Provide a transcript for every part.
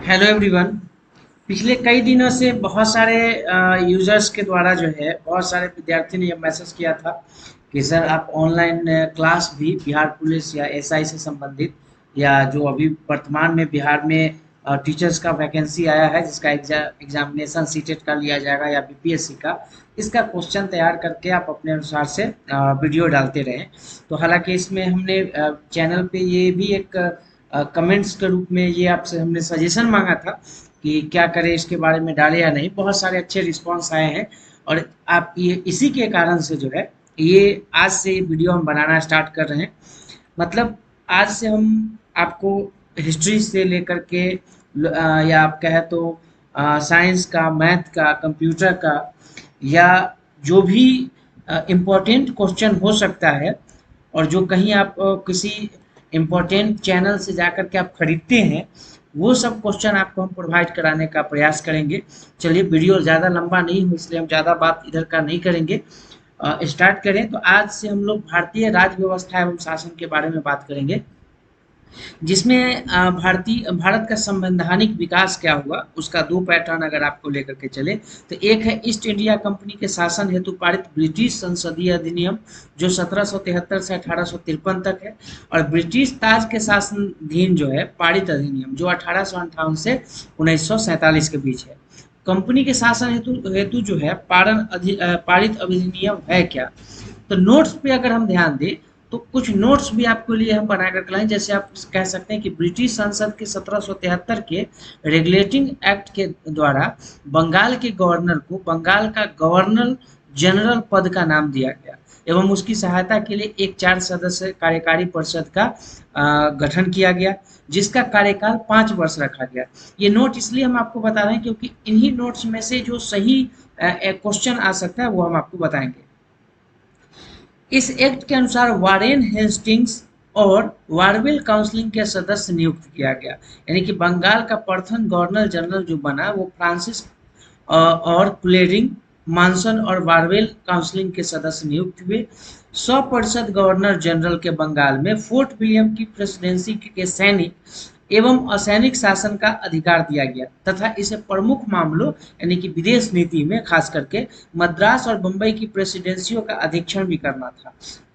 Hello everyone. पिछले कई दिनों से बहुत सारे यूजर्स के द्वारा जो है बहुत सारे विद्यार्थी ने यह मैसेज किया था कि सर आप ऑनलाइन क्लास भी बिहार पुलिस या एसआई से संबंधित या जो अभी वर्तमान में बिहार में टीचर्स का वैकेंसी आया है जिसका एग्जामिनेशन सीटेट का लिया जाएगा या बीपीएससी का, इसका क्वेश्चन तैयार करके आप अपने अनुसार से वीडियो डालते रहें। तो हालांकि इसमें हमने चैनल पे ये भी एक कमेंट्स के रूप में ये आपसे हमने सजेशन मांगा था कि क्या करें, इसके बारे में डालें या नहीं। बहुत सारे अच्छे रिस्पॉन्स आए हैं और आप ये इसी के कारण से जो है ये आज से वीडियो हम बनाना स्टार्ट कर रहे हैं। मतलब आज से हम आपको हिस्ट्री से लेकर के या आप कहें तो साइंस का, मैथ का, कंप्यूटर का या जो भी इम्पोर्टेंट क्वेश्चन हो सकता है और जो कहीं आप किसी इम्पोर्टेंट चैनल से जाकर के आप खरीदते हैं, वो सब क्वेश्चन आपको हम प्रोवाइड कराने का प्रयास करेंगे। चलिए, वीडियो ज़्यादा लंबा नहीं हो इसलिए हम ज़्यादा बात इधर का नहीं करेंगे। स्टार्ट करें तो आज से हम लोग भारतीय राज्य व्यवस्था एवं शासन के बारे में बात करेंगे, जिसमें भारत का संवैधानिक विकास क्या हुआ उसका दो पैटर्न अगर आपको लेकर के चले तो एक है ईस्ट इंडिया कंपनी के शासन हेतु पारित ब्रिटिश संसदीय अधिनियम जो 1773 से 1853 तक है, और ब्रिटिश ताज के शासनाधीन जो है पारित अधिनियम जो 1858 से 1947 के बीच है। कंपनी के शासन हेतु हेतु जो है पारित अधिनियम है क्या। तो नोट्स पे अगर हम ध्यान दें तो कुछ नोट्स भी आपके लिए हम बना कर लाएं। जैसे आप कह सकते हैं कि ब्रिटिश संसद के 1773 के रेगुलेटिंग एक्ट के द्वारा बंगाल के गवर्नर को बंगाल का गवर्नर जनरल पद का नाम दिया गया एवं उसकी सहायता के लिए एक 4 सदस्य कार्यकारी परिषद का गठन किया गया, जिसका कार्यकाल 5 वर्ष रखा गया। ये नोट इसलिए हम आपको बता रहे हैं क्योंकि इन्हीं नोट्स में से जो सही क्वेश्चन आ सकता है वो हम आपको बताएंगे। इस एक्ट के अनुसार वारेन हेस्टिंग्स और वारविल काउंसिल के सदस्य नियुक्त किया गया, यानी कि बंगाल का प्रथम गवर्नर जनरल जो बना वो फ्रांसिस और क्लेरिंग मानसन और वारवेल काउंसिल के सदस्य नियुक्त हुए। 100% गवर्नर जनरल के बंगाल में फोर्ट विलियम की प्रेसिडेंसी के सैनिक एवं असैनिक शासन का अधिकार दिया गया तथा इसे प्रमुख मामलों यानी कि विदेश नीति में खास करके मद्रास और बंबई की प्रेसिडेंसियों का अधीक्षण भी करना था।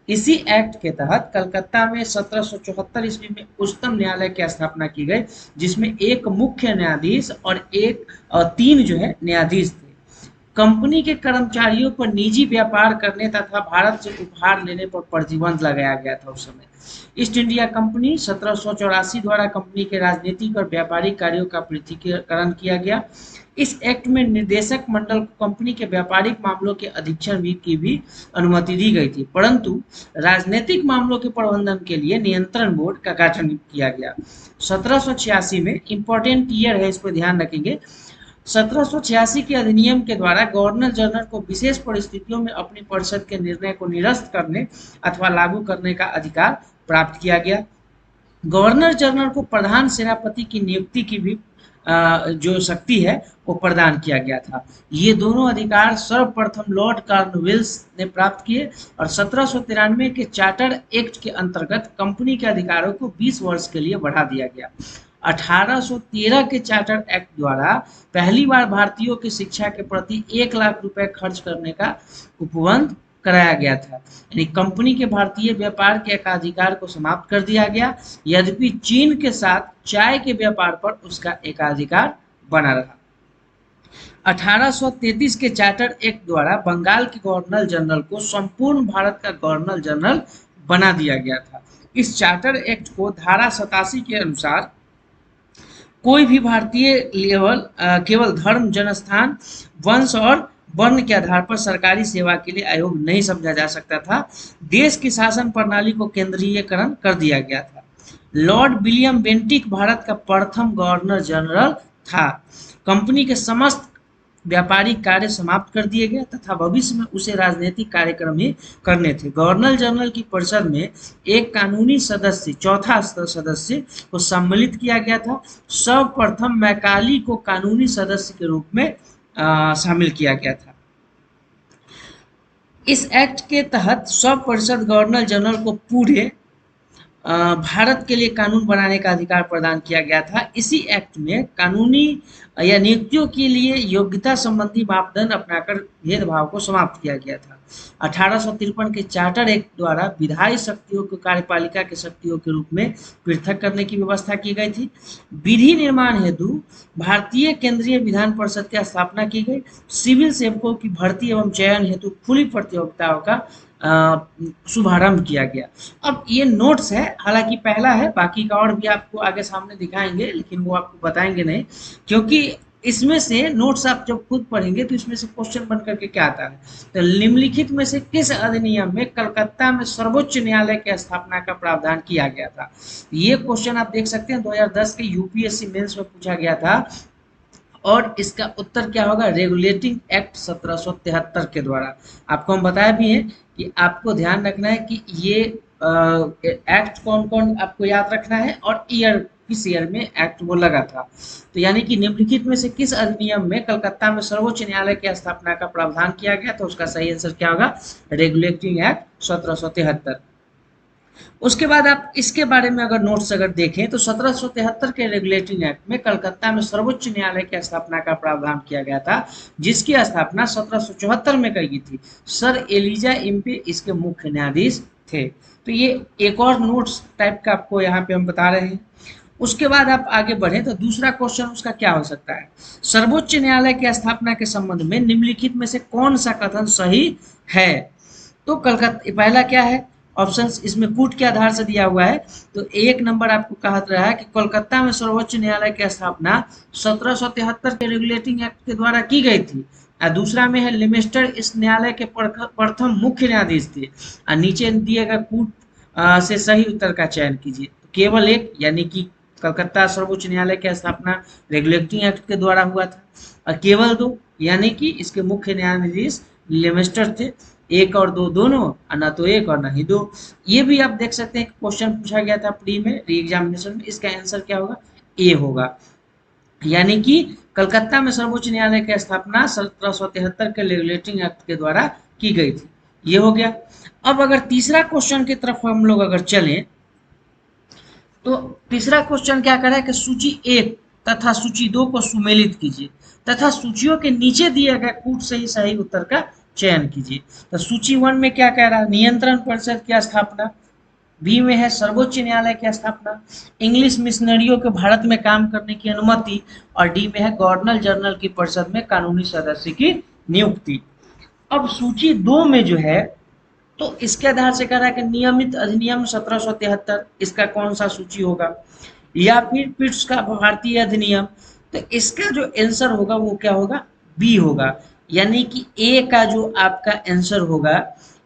इसी एक्ट के तहत कलकत्ता में 1774 ईस्वी में उच्चतम न्यायालय की स्थापना की गई, जिसमें एक मुख्य न्यायाधीश और तीन जो है न्यायाधीश थे। कंपनी के कर्मचारियों पर निजी व्यापार करने तथा भारत से उपहार लेने पर प्रतिबंध लगाया गया था उस समय। ईस्ट इंडिया कंपनी 1784 द्वारा कंपनी के राजनीतिक और व्यापारिक कार्यों का पृथकीकरण किया गया। इस एक्ट में निर्देशक मंडल को कंपनी के व्यापारिक मामलों के अधीक्षण की भी अनुमति दी गई थी, परंतु राजनीतिक मामलों के प्रबंधन के लिए नियंत्रण बोर्ड का गठन किया गया। 1786 में इंपॉर्टेंट ईयर है, इस पर ध्यान रखेंगे। 1786 के अधिनियम के द्वारा गवर्नर जनरल को विशेष परिस्थितियों में अपनी परिषद के निर्णय को निरस्त करने अथवा लागू करने का अधिकार प्राप्त किया गया। गवर्नर जनरल को प्रधान सेनापति की नियुक्ति की भी जो शक्ति है वो प्रदान किया गया था। ये दोनों अधिकार सर्वप्रथम लॉर्ड कॉर्नवालिस ने प्राप्त किए और 1793 के चार्टर एक्ट के अंतर्गत कंपनी के अधिकारों को 20 वर्ष के लिए बढ़ा दिया गया। 1813 के चार्टर एक्ट द्वारा पहली बार भारतीयों की शिक्षा के प्रति 1 लाख रुपए खर्च करने का उपबंध कराया गया था, यानी कंपनी के भारतीय व्यापार के एकाधिकार को समाप्त कर दिया गया। यद्यपि चीन के साथ चाय के व्यापार पर उसका एकाधिकार बना रहा। 1833 के चार्टर एक्ट द्वारा बंगाल के गवर्नर जनरल को संपूर्ण भारत का गवर्नर जनरल बना दिया गया था। इस चार्टर एक्ट को धारा 87 के अनुसार कोई भी भारतीय केवल धर्म, जनस्थान, वंश और वर्ण के आधार पर सरकारी सेवा के लिए अयोग्य नहीं समझा जा सकता था। देश की शासन प्रणाली को केंद्रीयकरण कर दिया गया था। लॉर्ड विलियम बेंटिक भारत का प्रथम गवर्नर जनरल था। कंपनी के समस्त व्यापारिक कार्य समाप्त कर दिए गए तथा भविष्य में उसे राजनीतिक कार्यक्रम ही करने थे। गवर्नर जनरल की परिषद में एक कानूनी सदस्य, चौथा सदस्य को सम्मिलित किया गया था। सर्वप्रथम मैकाली को कानूनी सदस्य के रूप में शामिल किया गया था। इस एक्ट के तहत सब परिषद गवर्नर जनरल को पूरे भारत के लिए कानून बनाने का अधिकार प्रदान किया गया था। इसी एक्ट में कानूनी या नियुक्तियों के लिए योग्यता संबंधी मापदंड अपनाकर भेदभाव को समाप्त किया गया था। 1853 के चार्टर एक्ट द्वारा विधायी शक्तियों को कार्यपालिका की शक्तियों के रूप में पृथक करने की व्यवस्था की गई थी। विधि निर्माण हेतु भारतीय केंद्रीय विधान परिषद की स्थापना की गई। सिविल सेवकों की भर्ती एवं चयन हेतु खुली प्रतियोगिताओं का शुभारंभ किया गया। अब ये नोट्स है, हालांकि पहला है, बाकी का और भी आपको आगे सामने दिखाएंगे, लेकिन वो आपको बताएंगे नहीं, क्योंकि इसमें से नोट्स आप जब खुद पढ़ेंगे तो इसमें से क्वेश्चन बन करके क्या आता है। तो निम्नलिखित में से किस अधिनियम में कलकत्ता में सर्वोच्च न्यायालय की स्थापना का प्रावधान किया गया था। ये क्वेश्चन आप देख सकते हैं 2010 के यूपीएससी मेंस में पूछा गया था, और इसका उत्तर क्या होगा, रेगुलेटिंग एक्ट 1773 के द्वारा। आपको हम बताया भी हैं कि आपको ध्यान रखना है कि ये एक्ट कौन कौन आपको याद रखना है और ईयर, किस ईयर में एक्ट वो लगा था। तो यानी कि निम्नलिखित में से किस अधिनियम में कलकत्ता में सर्वोच्च न्यायालय की स्थापना का प्रावधान किया गया, तो उसका सही आंसर क्या होगा, रेगुलेटिंग एक्ट 1773। उसके बाद आप इसके बारे में अगर नोट्स अगर देखें तो 1773 के रेगुलेटिंग एक्ट में कलकत्ता में सर्वोच्च न्यायालय की स्थापना का प्रावधान किया गया था, जिसकी स्थापना 1774 में की गई थी। सर एलिजा इम्पे इसके मुख्य न्यायाधीश थे। तो ये एक और नोट्स टाइप का आपको यहाँ पे हम बता रहे हैं। उसके बाद आप आगे बढ़े तो दूसरा क्वेश्चन उसका क्या हो सकता है, सर्वोच्च न्यायालय की स्थापना के संबंध में निम्नलिखित में से कौन सा कथन सही है। तो कलकत्ता पहला क्या है, ऑप्शंस इसमें कूट के आधार से दिया हुआ है। तो एक नंबर आपको कहा रहा है कि कोलकाता में सर्वोच्च न्यायालय की स्थापना 1773 के रेगुलेटिंग एक्ट के द्वारा की गई थी। और दूसरा में है लिमेस्टर इस न्यायालय के प्रथम मुख्य न्यायाधीश थे। और नीचे दिएगा कूट से सही उत्तर का चयन कीजिए। तो केवल एक, यानी कि कलकत्ता सर्वोच्च न्यायालय की स्थापना रेगुलेटिंग एक्ट के द्वारा हुआ था। और केवल दो, यानी कि इसके मुख्य न्यायाधीश लिमेस्टर थे। एक और दो दोनों, और ना तो एक और ना ही दो। ये भी आप देख सकते हैं क्वेश्चन पूछा गया था प्री में, री एग्जामिनेशन में। इसका आंसर क्या होगा, ए होगा। यानी कि कलकत्ता में सर्वोच्च न्यायालय की स्थापना 1773 के रेगुलेटिंग एक्ट के द्वारा की गई थी। ये हो गया। अब अगर तीसरा क्वेश्चन की तरफ हम लोग अगर चलें तो तीसरा क्वेश्चन क्या कर रहा है कि सूची एक तथा सूची दो को सुमेलित कीजिए तथा सूचियों के नीचे दिए गए कूट से ही सही उत्तर का चयन कीजिए। तो सूची वन में क्या कह रहा है, नियंत्रण परिषद की स्थापना। बी में है सर्वोच्च न्यायालय की स्थापना, इंग्लिश मिशनरियों के भारत में काम करने की अनुमति, और डी में है गवर्नर जनरल की परिषद में कानूनी सदस्य की नियुक्ति। अब सूची दो में जो है, तो इसके आधार से कह रहा है कि नियमित अधिनियम 1773, इसका कौन सा सूची होगा, या फिर पिट्स का भारतीय अधिनियम। तो इसका जो आंसर होगा वो क्या होगा, बी होगा। यानी कि ए का जो आपका आंसर होगा,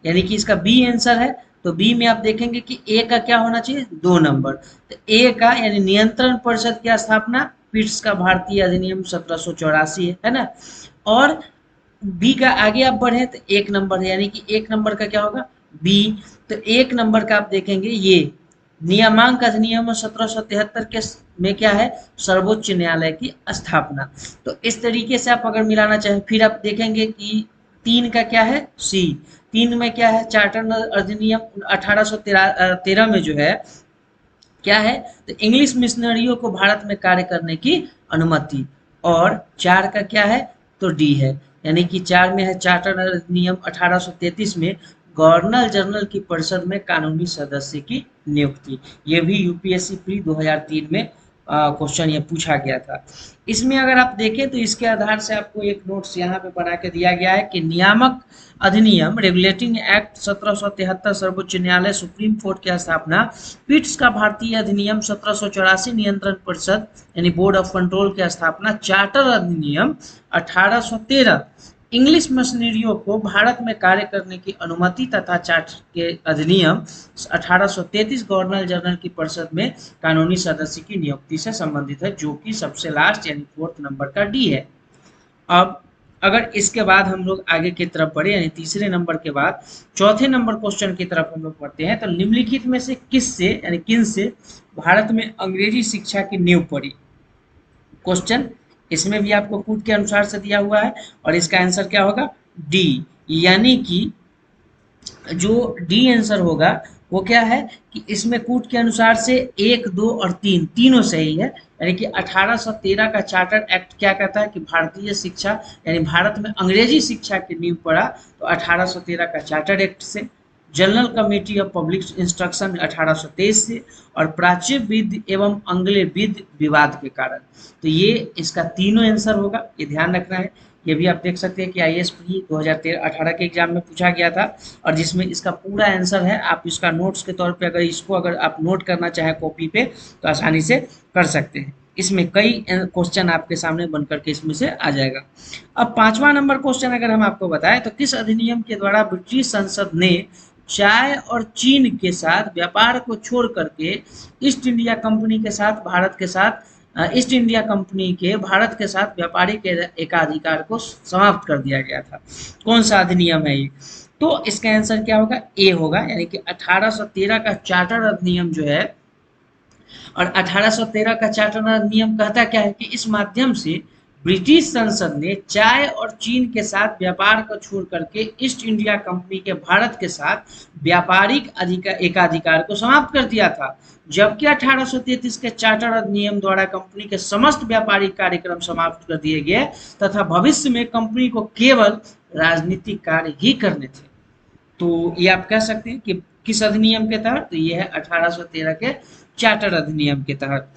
यानी कि इसका बी आंसर है। तो बी में आप देखेंगे कि ए का क्या होना चाहिए, 2 नंबर। तो ए का यानी नियंत्रण परिषद की स्थापना, पिट्स का भारतीय अधिनियम 1784 है ना। और बी का आगे आप बढ़े तो 1 नंबर है, यानी कि 1 नंबर का क्या होगा, बी। तो 1 नंबर का आप देखेंगे ये नियमांक अधिनियम 1773 के में क्या है, सर्वोच्च न्यायालय की स्थापना। तो इस तरीके से आप अगर मिलाना चाहें, फिर आप देखेंगे कि 3 का क्या है, सी। 3 में क्या है, चार्टर अधिनियम 1813 में जो है क्या है, तो इंग्लिश मिशनरियों को भारत में कार्य करने की अनुमति। और 4 का क्या है, तो डी है। यानी कि 4 में है चार्टर अधिनियम 1833 में गवर्नर जनरल की परिषद में कानूनी सदस्य की नियुक्ति। ये भी यूपीएससी प्री 2003 में क्वेश्चन ये पूछा गया था। इसमें अगर आप देखें तो इसके आधार से आपको एक नोट्स यहाँ पे बना के दिया गया है कि नियामक अधिनियम रेगुलेटिंग एक्ट 1773 सर्वोच्च न्यायालय सुप्रीम कोर्ट की स्थापना, पिट्स का भारतीय अधिनियम 1784 नियंत्रण परिषद यानी बोर्ड ऑफ कंट्रोल की स्थापना, चार्टर अधिनियम 1813 इंग्लिश मशीनरियों को भारत में कार्य करने की अनुमति तथा चार्टर के अधिनियम 1833 गवर्नर जनरल की परिषद में कानूनी सदस्य की नियुक्ति से संबंधित है, जो कि सबसे लास्ट यानी 4th नंबर का डी है। अब अगर इसके बाद हम लोग आगे की तरफ बढ़े, यानी तीसरे नंबर के बाद चौथे नंबर क्वेश्चन की तरफ हम लोग बढ़ते हैं, तो निम्नलिखित में से किस से यानी किन से भारत में अंग्रेजी शिक्षा की नींव पड़ी। क्वेश्चन इसमें भी आपको कूट के अनुसार से दिया हुआ है, और इसका आंसर क्या होगा, डी। यानी कि जो डी आंसर होगा वो क्या है कि इसमें कूट के अनुसार से 1, 2 और 3 तीनों सही है। यानी कि 1813 का चार्टर एक्ट क्या कहता है कि भारतीय शिक्षा यानी भारत में अंग्रेजी शिक्षा की नींव पड़ा तो 1813 का चार्टर एक्ट से, general committee of public instruction 1823 से, और प्राच्य विधि एवं आंग्ल विधि विवाद के कारण। तो ये इसका तीनों आंसर होगा, ये ध्यान रखना है। ये भी आप देख सकते हैं कि आईएएस प्री 2018 के एग्जाम में पूछा गया था और जिसमें इसका पूरा आंसर है। आप इसका नोट्स के तौर पे अगर आप नोट करना चाहें कॉपी पे तो आसानी से कर सकते हैं। इसमें कई क्वेश्चन आपके सामने बनकर के इसमें से आ जाएगा। अब 5वां नंबर क्वेश्चन अगर हम आपको बताएं तो किस अधिनियम के द्वारा ब्रिटिश संसद ने चाय और चीन के साथ व्यापार को छोड़ करके ईस्ट इंडिया कंपनी के साथ भारत के साथ ईस्ट इंडिया कंपनी के भारत के साथ व्यापारिक एकाधिकार को समाप्त कर दिया गया था? कौन सा अधिनियम है ये? तो इसका आंसर क्या होगा? ए होगा, यानी कि 1813 का चार्टर अधिनियम जो है। और 1813 का चार्टर अधिनियम कहता क्या है कि इस माध्यम से ब्रिटिश संसद ने चाय और चीन के साथ व्यापार को छोड़ करके ईस्ट इंडिया कंपनी के भारत के साथ व्यापारिक एकाधिकार को समाप्त कर दिया था। जबकि 1833 के चार्टर अधिनियम द्वारा कंपनी के समस्त व्यापारिक कार्यक्रम समाप्त कर दिए गए तथा भविष्य में कंपनी को केवल राजनीतिक कार्य ही करने थे। तो ये आप कह सकते हैं कि किस अधिनियम के तहत? तो ये है 1813 के चार्टर अधिनियम के तहत।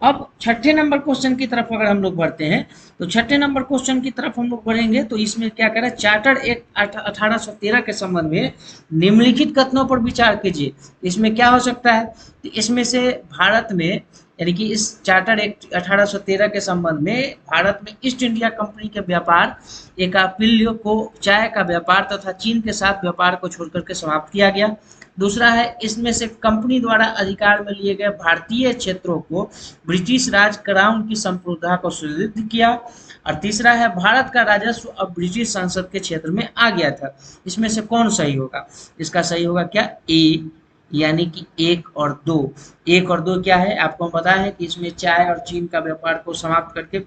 अब छठे नंबर क्वेश्चन की तरफ अगर हम लोग बढ़ते हैं तो छठे नंबर क्वेश्चन की तरफ हम लोग बढ़ेंगे तो इसमें क्या कह रहा है? चार्टर एक्ट 1813 के संबंध में निम्नलिखित कथनों पर विचार कीजिए। इसमें क्या हो सकता है? तो इसमें से भारत में यानी कि इस चार्टर एक्ट 1813 के संबंध में भारत में ईस्ट इंडिया कंपनी के व्यापार एकापिल्य को चाय का व्यापार तथा चीन के साथ व्यापार को छोड़ करके समाप्त किया गया। दूसरा है इसमें से कंपनी द्वारा अधिकार में लिए गए भारतीय क्षेत्रों को ब्रिटिश राज क्राउन की संप्रभुता को सुदृढ़ किया। और तीसरा है भारत का राजस्व अब ब्रिटिश संसद के क्षेत्र में आ गया था। इसमें से कौन सही होगा? इसका सही होगा क्या? ए, यानी कि 1 और 2। 1 और 2 क्या है? आपको हम बताया है कि इसमें चाय और चीन का व्यापार को समाप्त करके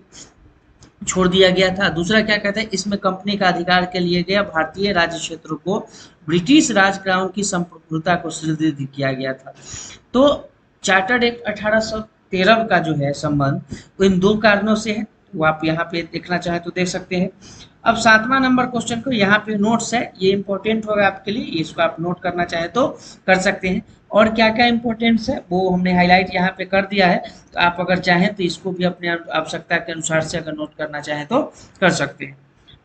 छोड़ दिया गया था। दूसरा क्या कहते हैं? इसमें कंपनी का अधिकार के लिए गया भारतीय राज्य क्षेत्रों को ब्रिटिश राज क्राउन की संप्रभुता को सुदृढ़ किया गया था। तो चार्टर्ड एक्ट 1813 का जो है संबंध वो इन 2 कारणों से है। वो आप यहाँ पे देखना चाहे तो देख सकते हैं। अब 7वां नंबर क्वेश्चन को यहाँ पे नोट्स है, ये इंपॉर्टेंट होगा आपके लिए, इसको आप नोट करना चाहे तो कर सकते हैं। और क्या क्या इंपॉर्टेंस है वो हमने हाईलाइट यहाँ पे कर दिया है, तो आप अगर चाहें तो इसको भी अपने आवश्यकता के अनुसार से अगर नोट करना चाहें तो कर सकते हैं।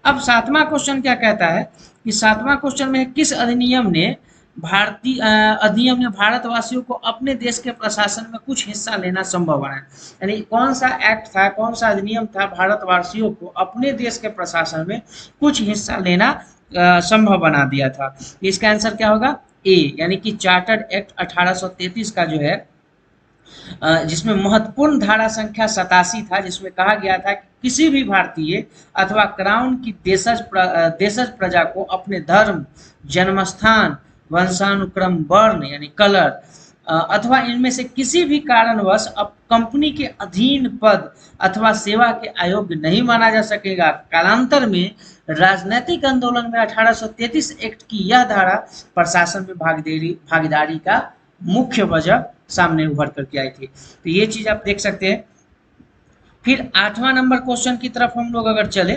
अब 7वां क्वेश्चन क्या कहता है कि 7वां क्वेश्चन में किस अधिनियम ने भारतवासियों को अपने देश के प्रशासन में कुछ हिस्सा लेना संभव बनाया? यानी कौन सा एक्ट था, कौन सा अधिनियम था भारतवासियों को अपने देश के प्रशासन में कुछ हिस्सा लेना संभव बना दिया था? इसका आंसर क्या होगा? ए, यानी कि चार्टर्ड एक्ट 1833 का जो है जिसमें महत्वपूर्ण धारा संख्या 87 था, जिसमें कहा गया था कि किसी भी भारतीय अथवा क्राउन की देशज प्रजा को अपने धर्म, जन्मस्थान, वंशानुक्रम, वर्ण यानी कलर अथवा इनमें से किसी भी कारणवश अब कंपनी के अधीन पद अथवा सेवा के अयोग्य नहीं माना जा सकेगा। कालांतर में राजनीतिक आंदोलन में 1833 एक्ट की यह धारा प्रशासन में भागीदारी का मुख्य वजह सामने उभर करके आई थी। तो ये चीज आप देख सकते हैं। फिर 8वां नंबर क्वेश्चन की तरफ हम लोग अगर चले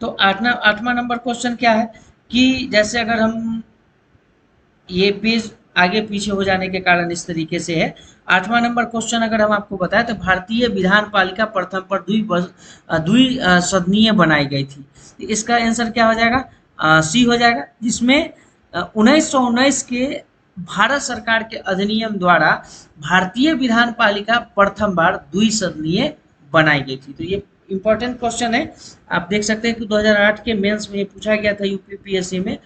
तो 8वां नंबर क्वेश्चन क्या है कि जैसे अगर हम ये पेज आगे पीछे हो जाने के कारण इस तरीके से है। 8वां नंबर क्वेश्चन अगर हम आपको बताएं तो भारतीय विधान पालिका प्रथम पर द्वि सदनीय बनाई गई थी। तो इसका आंसर क्या हो जाएगा? सी हो जाएगा, जिसमें 1919 के भारत सरकार के अधिनियम द्वारा भारतीय विधान पालिका प्रथम बार द्विसदनीय बनाई गई थी। तो ये इंपॉर्टेंट क्वेश्चन है, आप देख सकते हैं कि 2008 के मेंस में पूछा गया था यूपीपीएससी में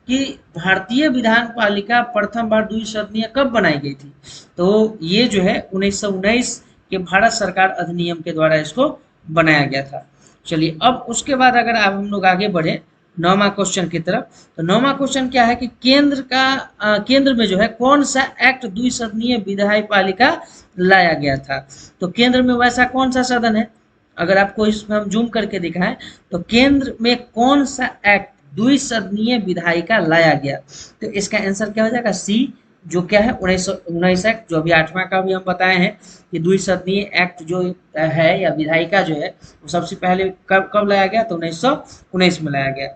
कि भारतीय विधान पालिका प्रथम बार द्विसदनीय कब बनाई गई थी? तो ये जो है 1919 के भारत सरकार अधिनियम के द्वारा इसको बनाया गया था। चलिए अब उसके बाद अगर आप हम लोग आगे बढ़े 9वां क्वेश्चन की तरफ, तो 9वां क्वेश्चन क्या है कि केंद्र में जो है कौन सा एक्ट द्विसदनीय विधायी पालिका लाया गया था? तो केंद्र में वैसा कौन सा सदन है? अगर आपको इसमें हम जूम करके दिखाएं तो केंद्र में कौन सा एक्ट द्विसदनीय विधायिका लाया गया? तो इसका आंसर क्या हो जाएगा? सी, जो क्या है 1919 एक्ट, जो अभी 8वां का भी हम बताए हैं कि द्विसदनीय एक्ट जो है या विधायिका जो है वो सबसे पहले कब कब लाया गया, तो 1919 में लाया गया।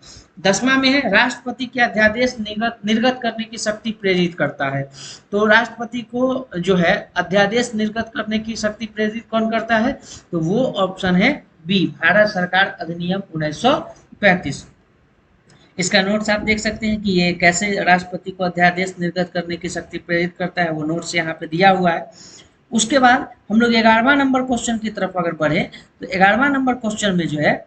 10वां में है राष्ट्रपति के अध्यादेश निर्गत निर्गत करने की शक्ति प्रेरित करता है। तो राष्ट्रपति को जो है अध्यादेश निर्गत करने की शक्ति प्रेरित कौन करता है, तो वो ऑप्शन है बी, भारत सरकार अधिनियम 1935। इसका नोट्स आप देख सकते हैं कि ये कैसे राष्ट्रपति को अध्यादेश निर्गत करने की शक्ति प्रेरित करता है, वो नोट्स यहाँ पे दिया हुआ है। उसके बाद हम लोग 11वां नंबर क्वेश्चन की तरफ अगर बढ़े तो 11वां नंबर क्वेश्चन में जो है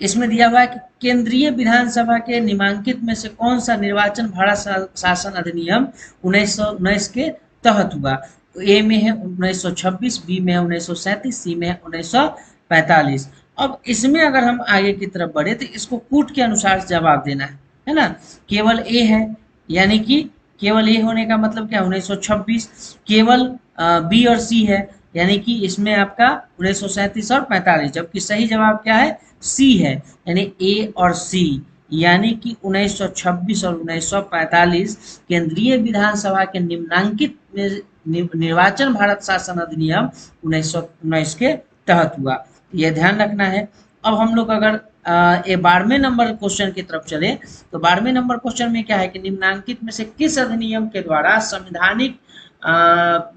इसमें दिया हुआ है कि केंद्रीय विधानसभा के निम्नलिखित में से कौन सा निर्वाचन भारत शासन अधिनियम 1919 के तहत हुआ। तो ए में है 1926, बी में है 1937, सी में है 1945। अब इसमें अगर हम आगे की तरफ बढ़े तो इसको कूट के अनुसार जवाब देना है ना। केवल ए है, यानी कि केवल ए होने का मतलब क्या, 1926। केवल बी और सी है, यानी कि इसमें आपका 1937 और 45, जबकि सही जवाब क्या है, सी है, यानी ए और सी, यानी कि 1926 और 1945 केंद्रीय विधानसभा के निम्नांकित निर्वाचन भारत शासन अधिनियम 1919 के तहत हुआ। यह ध्यान रखना है। अब हम लोग अगर ये 12वें नंबर क्वेश्चन की तरफ चले तो 12वें नंबर क्वेश्चन में क्या है कि निम्नांकित में से किस अधिनियम के द्वारा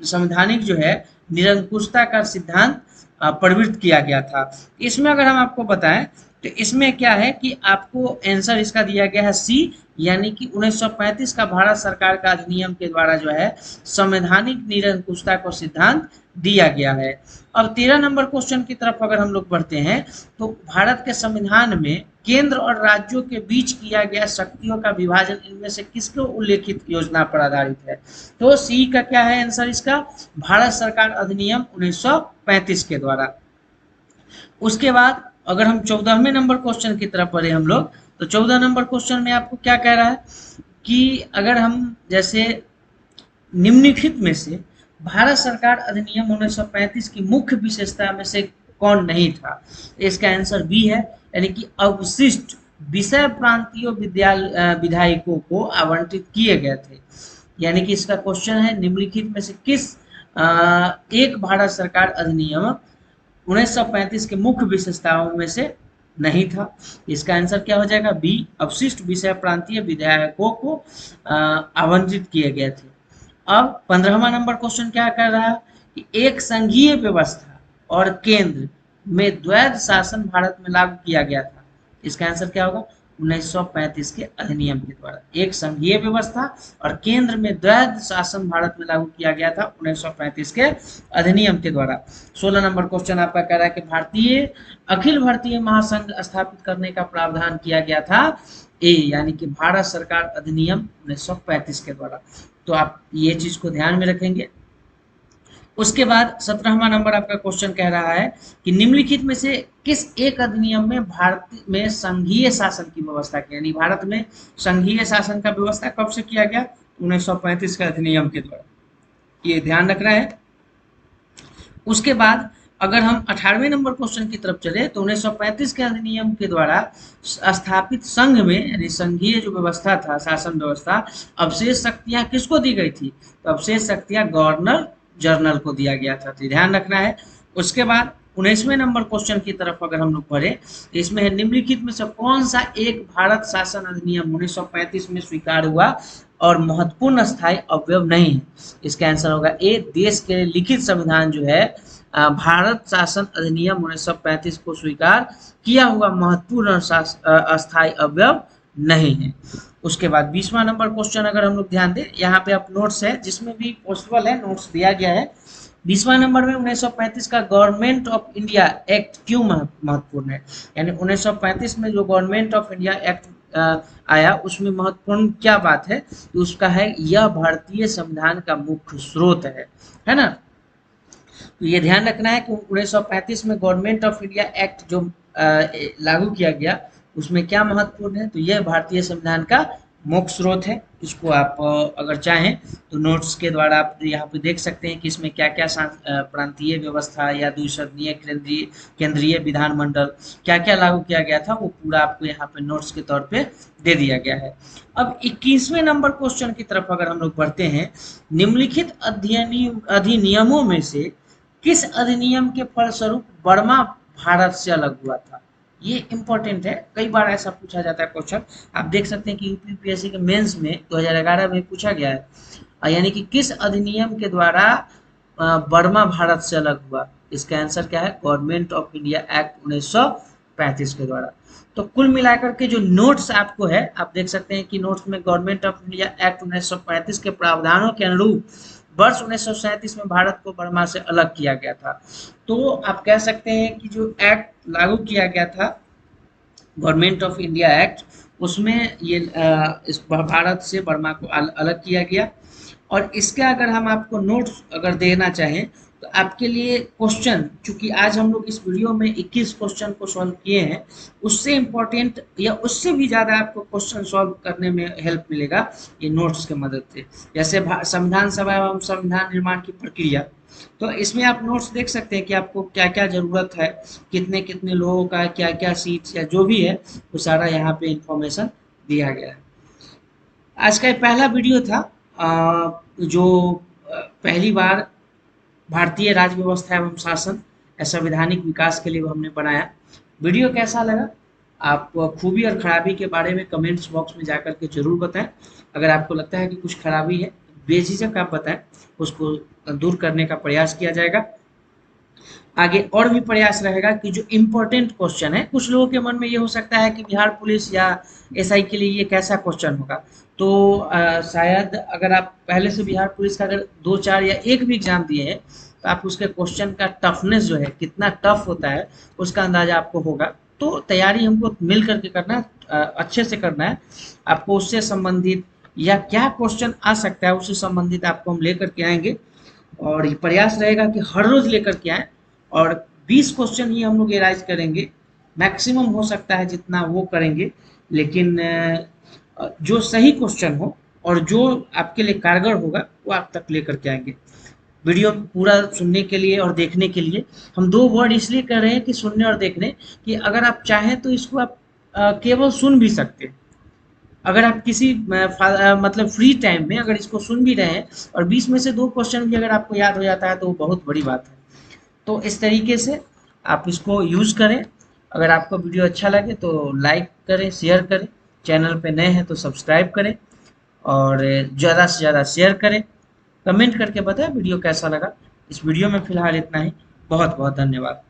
संवैधानिक जो है निरंकुशता का सिद्धांत प्रवृत्त किया गया था। इसमें अगर हम आपको बताएं तो इसमें क्या है कि आपको आंसर इसका दिया गया है सी, यानी कि 1935 का भारत सरकार का अधिनियम के द्वारा जो है संवैधानिक निरंकुशता को सिद्धांत दिया गया है। अब 13 नंबर क्वेश्चन की तरफ अगर हम लोग बढ़ते हैं तो भारत के संविधान में केंद्र और राज्यों के बीच किया गया शक्तियों का विभाजन इनमें से किसको उल्लेखित योजना पर आधारित है। तो सी का क्या है आंसर इसका, भारत सरकार अधिनियम 1935 के द्वारा। उसके बाद अगर हम 14वें नंबर क्वेश्चन की तरफ बढ़े हम लोग तो 14 नंबर क्वेश्चन में आपको क्या कह रहा है कि अगर हम जैसे निम्नलिखित में से भारत सरकार अधिनियम 1935 की मुख्य विशेषता में से कौन नहीं था, इसका आंसर बी है, यानी कि अवशिष्ट विषय प्रांतीय विधायकों को आवंटित किए गए थे। यानी कि इसका क्वेश्चन है निम्नलिखित में से किस एक भारत सरकार अधिनियम 1935 के मुख्य विशेषताओं में से नहीं था। इसका आंसर क्या हो जाएगा, बी, अवशिष्ट विषय प्रांतीय विधायकों को आवंटित किए गए थे। अब 15वां नंबर क्वेश्चन क्या कर रहा है कि एक संघीय व्यवस्था और केंद्र में द्वैध शासन भारत में लागू किया गया था। इसका आंसर क्या होगा, 1935 के अधिनियम के द्वारा एक संघीय व्यवस्था और केंद्र में द्वैध शासन भारत में लागू किया गया था 1935 के अधिनियम के द्वारा। 16 नंबर क्वेश्चन आपका कह रहा है कि अखिल भारतीय महासंघ स्थापित करने का प्रावधान किया गया था ए, यानी कि भारत सरकार अधिनियम 1935 के द्वारा। तो आप ये चीज को ध्यान में रखेंगे। उसके बाद 17वां नंबर आपका क्वेश्चन कह रहा है कि निम्नलिखित में से किस एक अधिनियम में भारत में संघीय शासन की व्यवस्था की, यानी भारत में संघीय शासन का व्यवस्था कब से किया गया, 1935 के अधिनियम के द्वारा, ये ध्यान रखना है। उसके बाद अगर हम 18वें नंबर क्वेश्चन की तरफ चले तो 1935 के अधिनियम के द्वारा स्थापित संघ में, यानी संघीय जो व्यवस्था था, शासन व्यवस्था, अवशेष शक्तियां किसको दी गई थी, तो अवशेष शक्तियां गवर्नर जनरल को दिया गया था, तो ध्यान रखना है। उसके बाद 19वें नंबर क्वेश्चन की तरफ अगर हम लोग पढ़े तो इसमें है निम्नलिखित में से कौन सा एक भारत शासन अधिनियम 1935 में स्वीकार हुआ और महत्वपूर्ण स्थायी अवयव नहीं है। इसका आंसर होगा ए, देश के लिखित संविधान जो है भारत शासन अधिनियम 1935 को स्वीकार किया हुआ महत्वपूर्ण अस्थायी अवयव नहीं है। उसके बाद 20वां नंबर क्वेश्चन अगर हम लोग ध्यान दें, यहाँ पे आप नोट्स है जिसमें भी पॉसिबल है नोट्स दिया गया है। 20वां नंबर में 1935 का गवर्नमेंट ऑफ इंडिया एक्ट क्यों महत्वपूर्ण है, यानी 1935 में जो गवर्नमेंट ऑफ इंडिया एक्ट आया उसमें महत्वपूर्ण क्या बात है, तो उसका है यह भारतीय संविधान का मुख्य स्रोत है ना। तो ये ध्यान रखना है कि 1935 में गवर्नमेंट ऑफ इंडिया एक्ट जो लागू किया गया उसमें क्या महत्वपूर्ण है, तो यह भारतीय संविधान का मुख्य स्रोत है। इसको आप अगर चाहें तो नोट्स के द्वारा आप यहाँ पे देख सकते हैं कि इसमें क्या क्या प्रांतीय व्यवस्था या द्विसदनीय केंद्रीय केंद्रीय विधानमंडल क्या क्या लागू किया गया था, वो पूरा आपको यहाँ पे नोट्स के तौर पे दे दिया गया है। अब 21वें नंबर क्वेश्चन की तरफ अगर हम लोग बढ़ते हैं, निम्नलिखित अधिनियमों में से किस अधिनियम के फलस्वरूप बर्मा भारत से अलग हुआ था? ये इंपॉर्टेंट है, कई बार ऐसा पूछा जाता है क्वेश्चन। आप देख सकते हैं कि यूपीपीएससी के मेंस में 2011 में पूछा गया है, यानी कि किस अधिनियम के द्वारा बर्मा भारत से अलग हुआ। इसका आंसर क्या है? गवर्नमेंट ऑफ इंडिया एक्ट 1935 के द्वारा। तो कुल मिलाकर के जो नोट्स आपको है, आप देख सकते हैं कि नोट्स में गवर्नमेंट ऑफ इंडिया एक्ट 1935 के प्रावधानों के अनुरूप वर्ष 1937 में भारत को बर्मा से अलग किया गया था। तो आप कह सकते हैं कि जो एक्ट लागू किया गया था, गवर्नमेंट ऑफ इंडिया एक्ट, उसमें ये इस भारत से बर्मा को अलग किया गया। और इसका अगर हम आपको नोट्स अगर देना चाहें तो आपके लिए क्वेश्चन, चूंकि आज हम लोग इस वीडियो में 21 क्वेश्चन को सॉल्व किए हैं, उससे इम्पोर्टेंट या उससे भी ज़्यादा आपको क्वेश्चन सॉल्व करने में हेल्प मिलेगा ये नोट्स की मदद से। जैसे संविधान सभा एवं संविधान निर्माण की प्रक्रिया, तो इसमें आप नोट्स देख सकते हैं कि आपको क्या क्या ज़रूरत है, कितने कितने लोगों का क्या क्या सीट्स या जो भी है, वो सारा यहाँ पे इंफॉर्मेशन दिया गया है। आज का ये पहला वीडियो था जो पहली बार भारतीय राज्य व्यवस्था एवं शासन या संवैधानिक विकास के लिए वो हमने बनाया। वीडियो कैसा लगा? आप खूबी और खराबी के बारे में कमेंट्स बॉक्स में जाकर के जरूर बताएं। अगर आपको लगता है कि कुछ खराबी है, बेझिझक आप बताएं, उसको दूर करने का प्रयास किया जाएगा। आगे और भी प्रयास रहेगा कि जो इम्पोर्टेंट क्वेश्चन है, कुछ लोगों के मन में ये हो सकता है कि बिहार पुलिस या एसआई के लिए ये कैसा क्वेश्चन होगा। तो शायद अगर आप पहले से बिहार पुलिस का अगर 2 4 या एक भी एग्जाम दिए हैं, तो आप उसके क्वेश्चन का टफनेस जो है, कितना टफ होता है, उसका अंदाजा आपको होगा। तो तैयारी हमको मिल करके करना है, अच्छे से करना है। आपको उससे संबंधित या क्या क्वेश्चन आ सकता है उससे संबंधित आपको हम लेकर के आएंगे। और ये प्रयास रहेगा कि हर रोज लेकर के आए, और 20 क्वेश्चन ही हम लोग एराइज करेंगे। मैक्सिमम हो सकता है जितना वो करेंगे, लेकिन जो सही क्वेश्चन हो और जो आपके लिए कारगर होगा वो आप तक लेकर के आएंगे। वीडियो पूरा सुनने के लिए और देखने के लिए हम 2 वर्ड इसलिए कर रहे हैं कि सुनने और देखने, कि अगर आप चाहें तो इसको आप केवल सुन भी सकते हैं। अगर आप किसी मतलब फ्री टाइम में अगर इसको सुन भी रहे हैं और 20 में से 2 क्वेश्चन भी अगर आपको याद हो जाता है तो वो बहुत बड़ी बात है। तो इस तरीके से आप इसको यूज़ करें। अगर आपको वीडियो अच्छा लगे तो लाइक करें, शेयर करें, चैनल पे नए हैं तो सब्सक्राइब करें, और ज़्यादा से ज़्यादा शेयर करें। कमेंट करके बताएं वीडियो कैसा लगा। इस वीडियो में फ़िलहाल इतना ही। बहुत बहुत धन्यवाद।